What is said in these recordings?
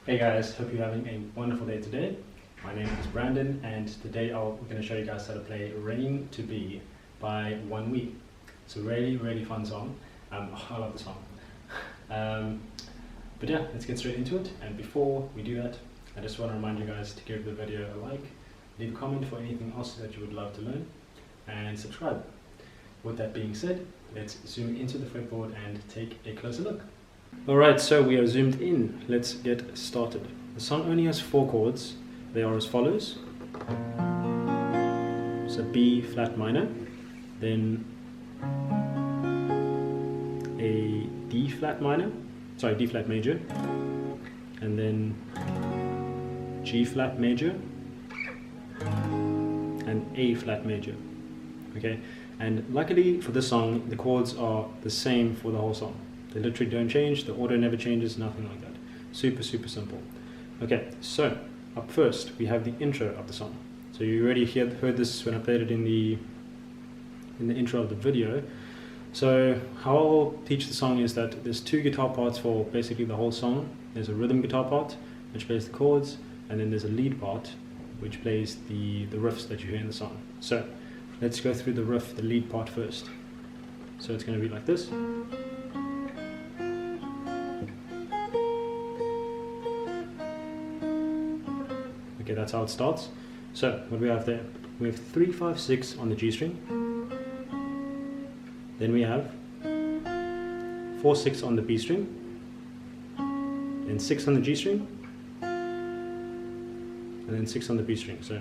Hey guys, hope you're having a wonderful day today. My name is Brandon and today we're going to show you guys how to play Rain to Be by ONEWE. It's a really fun song. I love the song. But yeah, let's get straight into it. And before we do that, I just want to remind you guys to give the video a like, leave a comment for anything else that you would love to learn, and subscribe. With that being said, let's zoom into the fretboard and take a closer look. Alright, so we are zoomed in. Let's get started. The song only has 4 chords. They are as follows. So B flat minor, then a D flat major, and then G flat major, and A flat major. Okay, and luckily for this song, the chords are the same for the whole song. They literally don't change, the order never changes, nothing like that. Super simple. Okay, so up first we have the intro of the song. So you already heard this when I played it in the intro of the video. So how I'll teach the song is that there's 2 guitar parts for basically the whole song. There's a rhythm guitar part, which plays the chords, and then there's a lead part, which plays the riffs that you hear in the song. So let's go through the lead part first. So it's going to be like this. Okay, that's how it starts. So what we have there, we have 3, 5, 6 on the G string. Then we have 4, 6 on the B string, then 6 on the G string, and then 6 on the B string. So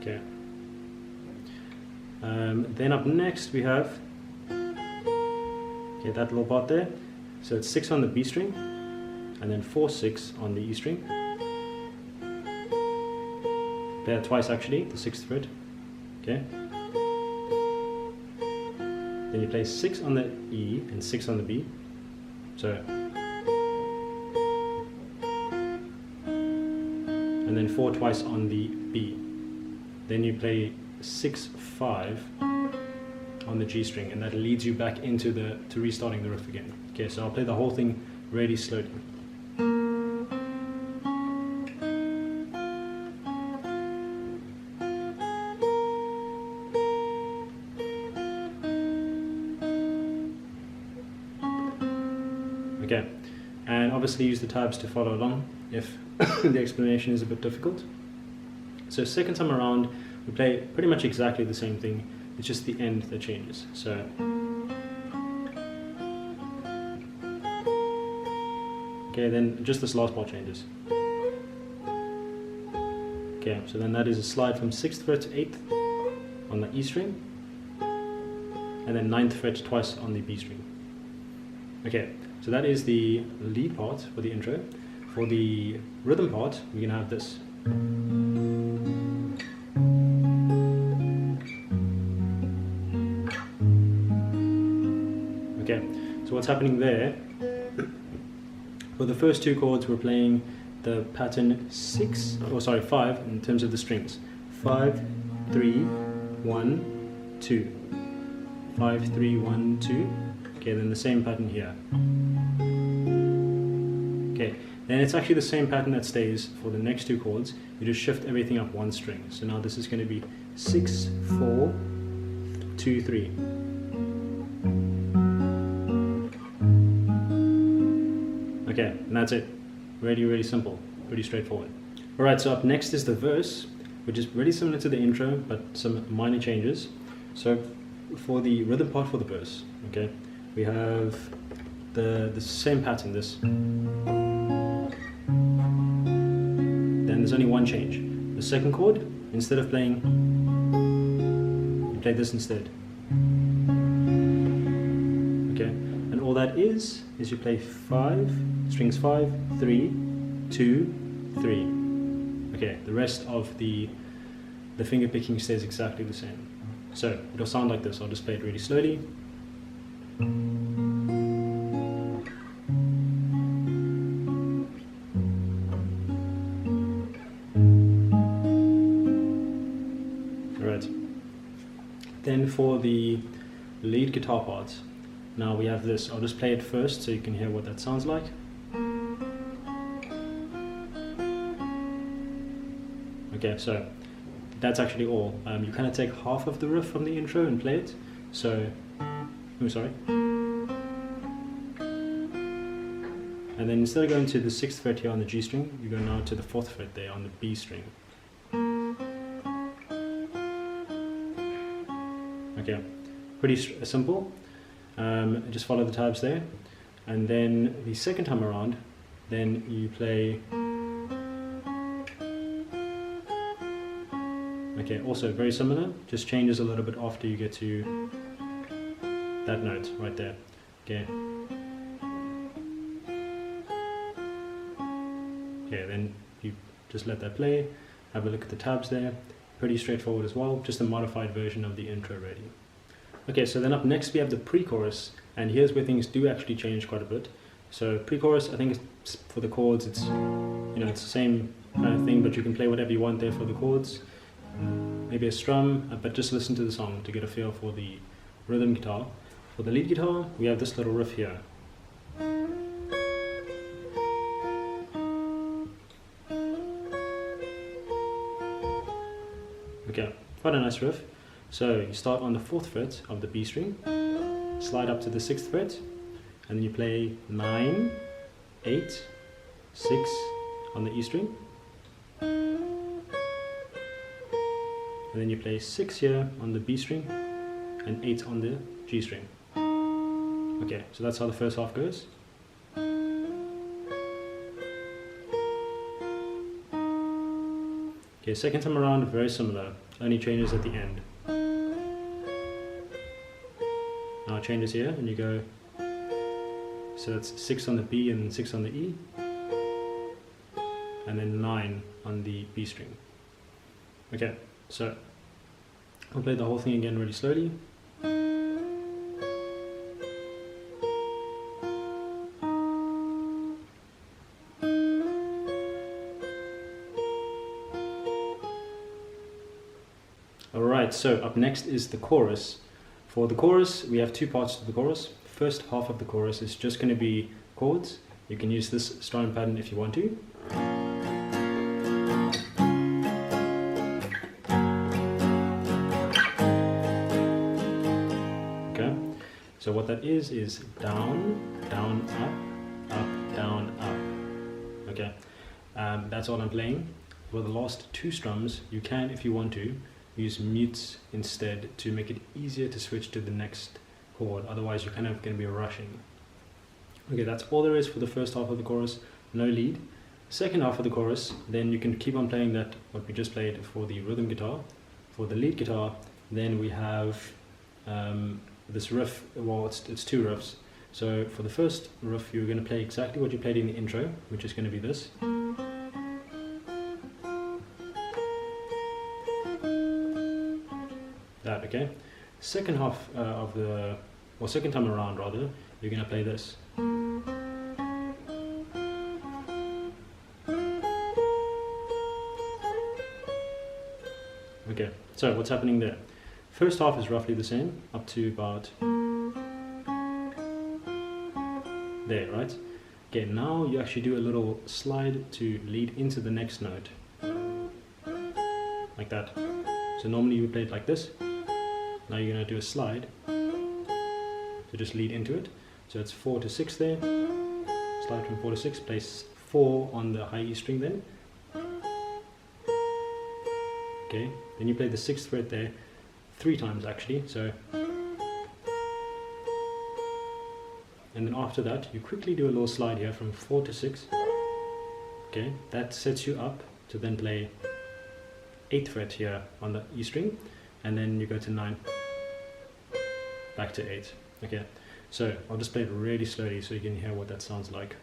okay. Then up next we have that little part there. So it's 6 on the B string, and then 4, 6 on the E string. Play that twice actually, the 6th fret. Okay. Then you play 6 on the E and 6 on the B. So, and then 4 twice on the B. Then you play 6, 5 on the G string, and that leads you back into to restarting the riff again. Okay, so I'll play the whole thing really slowly. Okay, and obviously use the tabs to follow along if the explanation is a bit difficult. So second time around, we play pretty much exactly the same thing, it's just the end that changes. So okay, then just this last part changes. Okay, so then that is a slide from 6th fret to 8th on the E string, and then 9th fret twice on the B string. Okay, so that is the lead part for the intro. For the rhythm part, we're going to have this. Okay, so what's happening there? For the first 2 chords, we're playing the pattern 5 in terms of the strings. 5, 3, 1, 2. 5, 3, 1, 2. Okay, then the same pattern here. Okay, then it's actually the same pattern that stays for the next 2 chords. You just shift everything up 1 string. So now this is going to be 6, 4, 2, 3. Okay, and that's it. Really simple, pretty straightforward. Alright, so up next is the verse, which is really similar to the intro, but some minor changes. So for the rhythm part for the verse, okay, we have the same pattern, this. Then there's only one change. The second chord, instead of playing, you play this instead. Okay, and all that is you play 5, strings 5, 3, 2, 3. Okay, the rest of the finger picking stays exactly the same. So it'll sound like this. I'll just play it really slowly. Alright. Then for the lead guitar parts, now we have this. I'll just play it first so you can hear what that sounds like. Okay, so that's actually all. You kind of take half of the riff from the intro and play it. So, oh sorry. And then instead of going to the 6th fret here on the G string, you go now to the 4th fret there on the B string. Okay, pretty simple. Just follow the tabs there. And then the second time around, then you play. Okay, also very similar, just changes a little bit after you get to that note right there. Okay. Okay, then you just let that play, have a look at the tabs there. Pretty straightforward as well, just a modified version of the intro ready. Okay, so then up next we have the pre-chorus, and here's where things do actually change quite a bit. So pre-chorus, I think it's, for the chords, it's it's the same kind of thing, but you can play whatever you want there for the chords. Maybe a strum, but just listen to the song to get a feel for the rhythm guitar. For the lead guitar, we have this little riff here. Okay, quite a nice riff. So you start on the 4th fret of the B string, slide up to the 6th fret, and then you play 9, 8, 6 on the E string. And then you play 6 here on the B string and 8 on the G string. Okay, so that's how the first half goes. Okay, second time around, very similar, only changes at the end. Now it changes here, and you go, so that's 6 on the B and 6 on the E, and then 9 on the B string. Okay, so I'll play the whole thing again really slowly. Alright, so up next is the chorus. For the chorus, we have two parts to the chorus. First half of the chorus is just going to be chords. You can use this strumming pattern if you want to. Okay, so what that is down, down, up, down, up. Okay, that's all I'm playing. For the last two strums, you can, if you want to, use mutes instead to make it easier to switch to the next chord. Otherwise, you're kind of going to be rushing. Okay, that's all there is for the first half of the chorus. No lead. Second half of the chorus, then you can keep on playing that, what we just played for the rhythm guitar. For the lead guitar, then we have this riff. Well, it's two riffs. So for the first riff, you're going to play exactly what you played in the intro, which is going to be this. That, okay? Second half of the, or second time around rather, you're going to play this. Okay, so what's happening there? First half is roughly the same, up to about there, right? Okay, now you actually do a little slide to lead into the next note. Like that. So normally you would play it like this. Now you're going to do a slide to just lead into it. So it's 4 to 6 there. Slide from 4 to 6, place 4 on the high E string then. Okay, then you play the 6th fret there 3 times actually. So, and then after that you quickly do a little slide here from 4 to 6. Okay, that sets you up to then play 8th fret here on the E string, and then you go to 9, back to 8. Okay, so I'll just play it really slowly so you can hear what that sounds like.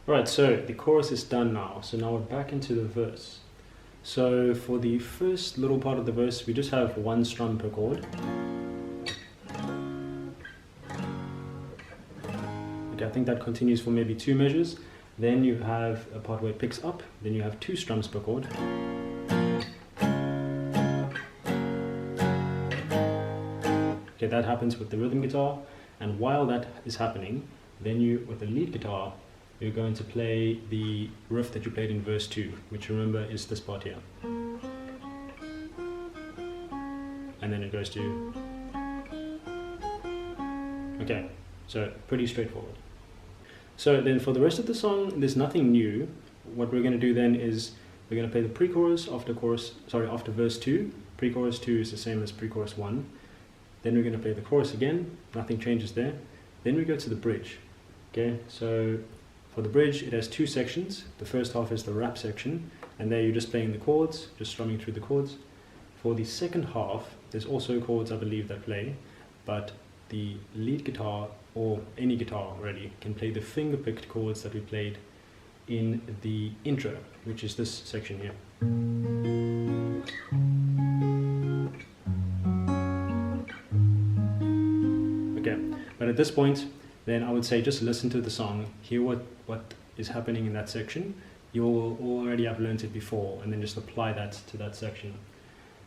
Alright, so the chorus is done now, so now we're back into the verse. So for the first little part of the verse, we just have one strum per chord. Okay, Okay, I think that continues for maybe 2 measures. Then you have a part where it picks up, then you have 2 strums per chord. Okay, that happens with the rhythm guitar, and while that is happening, then you, with the lead guitar, you're going to play the riff that you played in verse 2, which remember is this part here. And then it goes to... Okay, so pretty straightforward. So then for the rest of the song, there's nothing new. What we're going to do then is we're going to play the pre-chorus after verse 2. Pre-chorus 2 is the same as pre-chorus 1. Then we're going to play the chorus again, nothing changes there. Then we go to the bridge. Okay, so for the bridge it has 2 sections. The first half is the rap section, and there you're just playing the chords, just strumming through the chords. For the second half, there's also chords I believe that play, but the lead guitar, or any guitar really, can play the finger-picked chords that we played in the intro, which is this section here. Okay, but at this point, then I would say just listen to the song, hear what is happening in that section. You'll already have learned it before, and then just apply that to that section.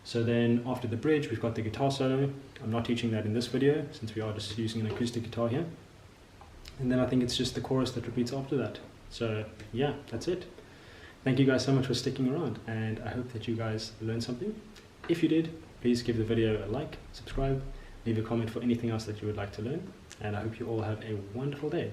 So then after the bridge, we've got the guitar solo. I'm not teaching that in this video, since we are just using an acoustic guitar here. And then I think it's just the chorus that repeats after that. So yeah, that's it. Thank you guys so much for sticking around, and I hope that you guys learned something. If you did, please give the video a like, subscribe, leave a comment for anything else that you would like to learn, and I hope you all have a wonderful day.